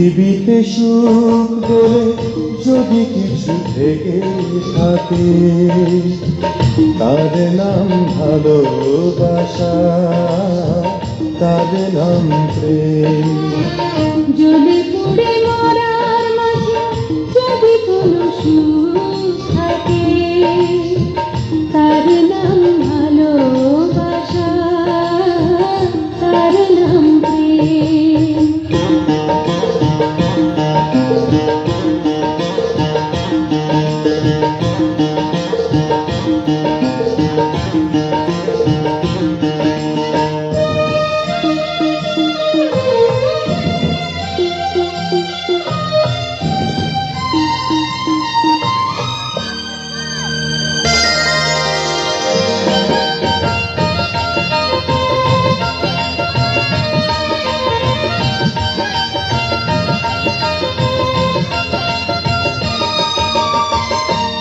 পৃথিবীতে সুখ বলে যদি কিছু থেকে থাকে, তার নাম ভালোবাসা, তার নাম প্রেম। জ্বলে পুড়ে মরার মাঝে যদি কোনো সুখ থাকে, তার নাম ভালোবাসা, তার নাম প্রেম।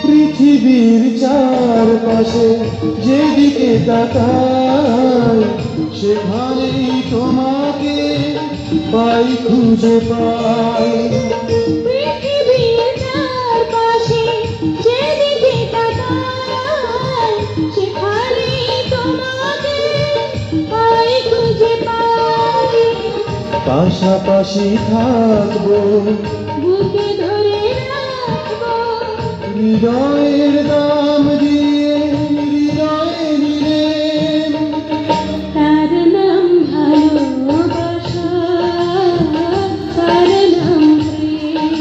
পৃথিবীর চারপাশে যেদিকে তাকাই, সেখানেই তোমাকে পাই, খুঁজে পাই। পৃথিবীর চারপাশে যেদিকে তাকাই, সেখানেই তোমাকে পাই, খুঁজে পাই। পাশাপাশি থাকবো, বুকে ধরে রাখবো, হৃদয়ের দাম দিয়ে হৃদয়ে নিলে। তার নাম ভালোবাসা, তার নাম প্রেম।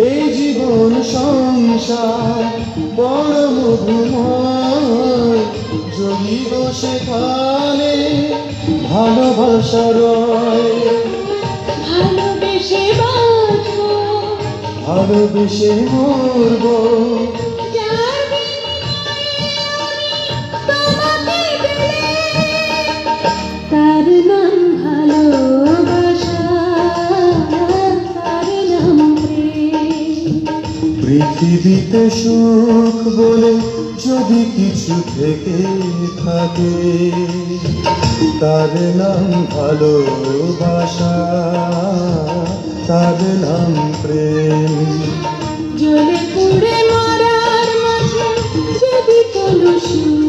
এই জীবন সংসার বড় মধুময়, জ্বলিব সেখানে ভালোবাসা রয়। ভালোবেসে বাঁচবো, ভালোবেসে মরব, যার তোমাকে পেলে। তার নাম ভালোবাসা, তার নাম প্রেম। পৃথিবীতে সুখ বলে যদি কিছু থেকে থাকে, তার নাম ভালোবাসা, তার নাম প্রেম। জ্বলে পুড়ে মরার মাঝে যদি কোনো সুখ